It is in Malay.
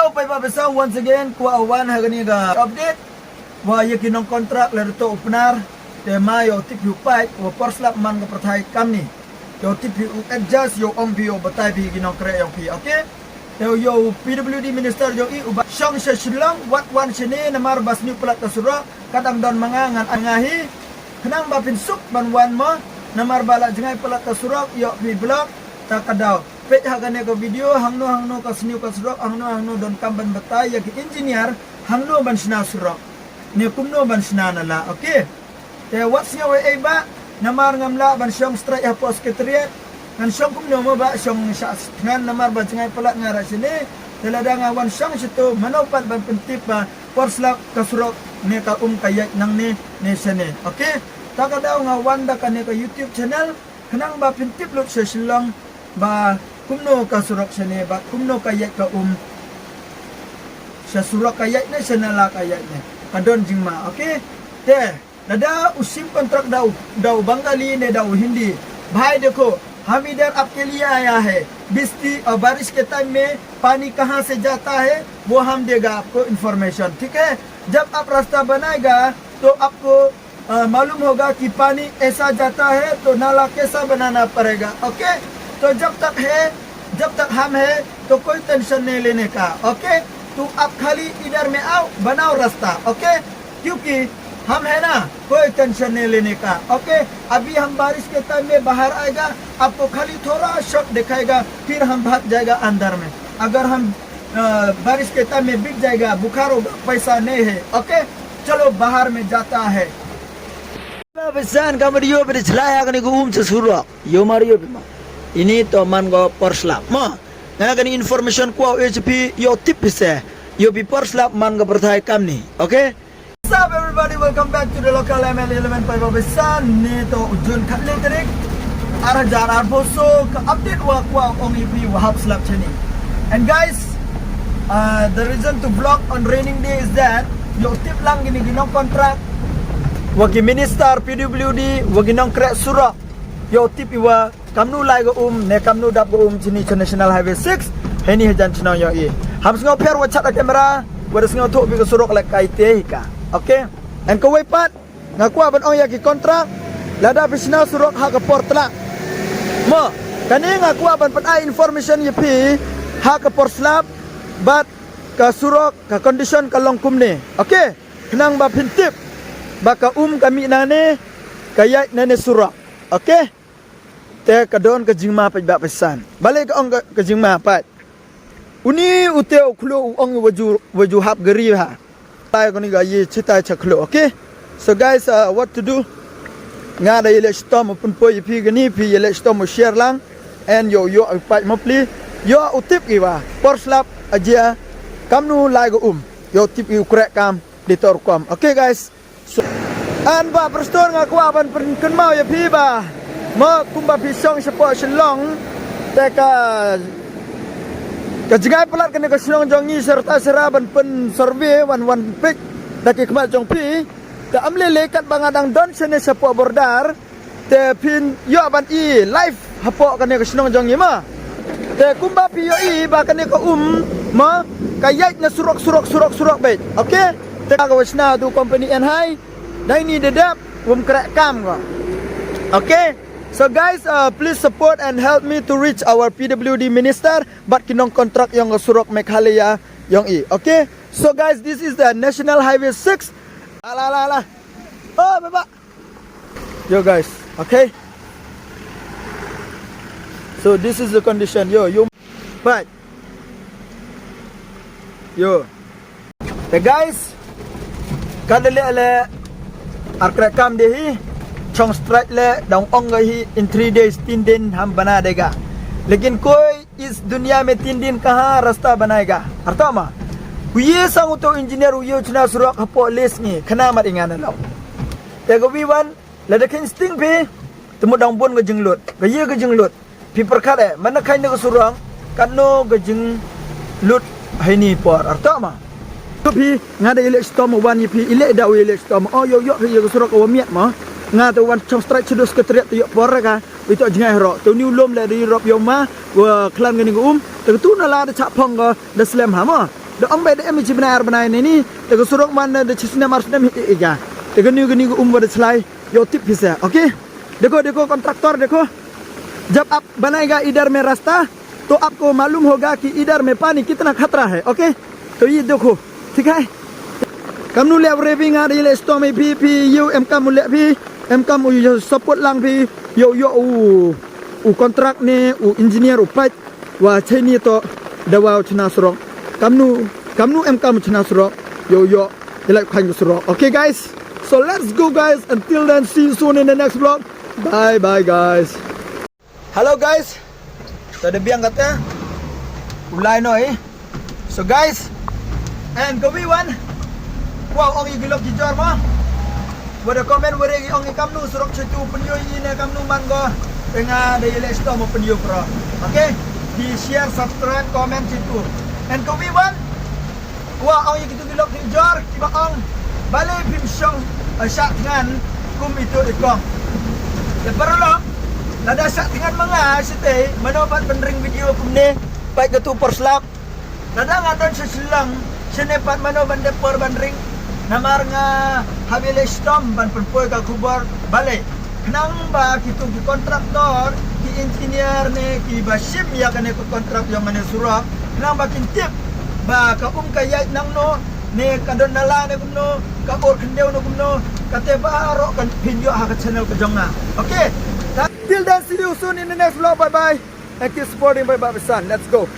Yo, Pai Babasa, once again, kuha awan hagani ga update. Wa yakinong kontrak lerto upnar. Te mayo tip yu pai, wa porslap man ga prathai kamni. Yo tip yu adjust yo ong bio batai bi ginong kre yo pi, okay? Yo PWD minister yo i uba syong shilong wat wan sini namar bas new plat kasura kadang don mangangan angahi kenang bapin suk ban wan mo namar bala jengai plat kasura yo pi blog takadau. Pet hagane ko video hangno ka sniu ka surok hangno don kamban batai ya ki engineer hangno ban sna surok ne kumno ban sna nala, okay? Te what's your way ba namar ngamla ban syong strike hapo sekretariat ngan syong kumno mo ba syong sa ngan namar ba jengai plat ngara sini telada ngawan syong situ manopat ban pentip ba porslap ka surok ne ka kayat nang ne sene, okay? Takadaw ngawan da ka ne ka YouTube channel kenang ba pentip lut sa silong ba kumno ka surok sene ba kumno kayat ka sa surok kayat na sa nala kayat na kadon jingma, okay? Te nada usim kontrak daw bangali ne daw hindi भाई देखो हम इधर आपके लिए आया है बिस्ती और बारिश के टाइम में पानी कहाँ से जाता है वो हम देगा आपको इंफॉर्मेशन, ठीक है? जब आप रास्ता बनाएगा तो आपको मालूम होगा कि पानी ऐसा जाता है तो नाला कैसा बनाना पड़ेगा, ओके? तो जब तक हम है तो कोई टेंशन नहीं लेने का, ओके? तो आप खाली इधर में आओ बनाओ रास्ता, ओके? क्योंकि हम है ना कोई टेंशन नहीं लेने का, ओके? अभी हम बारिश के टाइम में बाहर आएगा आपको खाली थोड़ा शॉक दिखाएगा फिर हम भाग जाएगा अंदर में। अगर हम बारिश के टाइम में बिक जाएगा बुखार होगा पैसा नहीं है, ओके? चलो बाहर में जाता है pesan kamar yo berjelaya kan iku sesuro yo mario bima ini to man go porslap ma ngakan information ku HP yo tip bisa yo bi porslap man go berthai kamni, okay? What's up everybody, welcome back to the local ML11 pesan ni to ujun khatle tarik arah jarar boso ke update wa ong IP wahab slap chani. And guys, the reason to vlog on raining day is that yo tip lang gini ginong kontrak wagi minister PWD wagi nong krek surak yo tip iwa kamnu lai go ne kamnu dap go chini National Highway 6 heni hajan chino yo i ham sngo pher wa chat kamera wa sngo thok bi go surak lek kai te hika, okay? And ko wai pat ngakwa ban ong ya ki kontrak lada bisna surak ha ka portla mo kani ngakwa ban pat ai information ye pi ha ka porslap bat ka surak ka condition ka longkum ni, okay? Kenang ba pintip baka kami nane kayat nane surak, okay? Te kadon ke jingma pa ba pesan balik ong ke jingma pat uni uteo khlo ong waju hap gari ha tai ko ni ga ye chita chaklo, okay? So guys, what to do nga da ile storm pun po pi gani pi ile storm share lang and yo pat mo pli yo utip iwa porslap aja kamnu lai go yo tip yu krek kam ditor kom, okay guys? So, an ba prestor nga kuha ban kun mau ya pi ba mo kumba pisong support shlong te ka jingai pelat kene ka shlong jongi serta seraban pen survey wan pick daki kemal jong pi te amle lekat bangadang don sene support bordar te pin yo ban i live hapo kene ka shlong jongi ma te kumba pi yo i ba kene ka mo kayat na surok bet, okay? Te ka wasna tu company and high dai ni dedap krek kam ko, okay? So guys, please support and help me to reach our PWD minister but kinong kontrak yang surok Meghalaya yang i, okay? So guys, this is the National Highway 6 ala oh baba yo guys, okay? So this is the condition yo but yo the guys kadale ale arkrekam dehi chong strike le dong ong gahi in 3 days 3 दिन हम बना देगा लेकिन कोई इस दुनिया में 3 दिन कहाँ रास्ता बनाएगा अर्थ मा ये संग तो इंजीनियर ये चुना सुरक हपो less ni khana mat ingan lo te go wi1 la de kin sting pi temu dong bon go jinglut ga ye go jinglut pi perkat e mana khai ne go surang kan no go jing lut haini por अर्थ मा pi ngada ile storm wan pi ile da ile storm oh yo pi yo surok o miat ma ngada wan chong strike chudus ke teriak tu yo por ka itu jingai ro tu niu lom le di rob yo ma wa klan ngani te tu na la de chap phong go de slam ha ma The ong by the image benar ini. The surok mana the chisna marsna mi ega. The gani umur the slide. Yo tip bisa, okay? देखो कॉन्ट्रैक्टर देखो, जब आप बनाएगा इधर में रास्ता तो आपको मालूम होगा कि इधर में पानी कितना खतरा है, ओके? तो ये देखो, ठीक है? Kamu lihat raving ada ile storm भी you kamu lihat भी kamu support lang भी yo kontrak ni engineer pipe wa chini to dawa china surok kamu china surok yo like khang surok. Okay guys, so let's go guys, until then see you soon in the next vlog. Bye guys. Hello guys, tadi biang kata ulai noi. So guys, and kawan, wow ong igilok jijor mo. Wada komen wada ong ikamnu surok situ penyo ini kamnu manggo tengah dari lesto mo penyo pro. Okay, di share, subscribe, comment situ. And kawan, wow ong igilok jijor kiba ong balai bimsyong syak dengan kum itu ikong. Ya perlu nada syak dengan mga site manobat pendring video kum ni baik ketu perslap. Nada ngadon sesilang senepat manoban depor bandring namar nga habile stom ban penpoy ka kubor balik. Kenang ba kitu ki kontraktor ki engineer ne ki basim ya kane ko kontrak yang mane surak. Kenang ba kintip ba ka kayat nang no ne kadon nala ne kumno ka or kendeu no kumno kate baro kan pinjo ha ka channel ka jongna. Okay, till then see you soon in the next vlog. Bye bye and keep supporting. Bye bye son, let's go.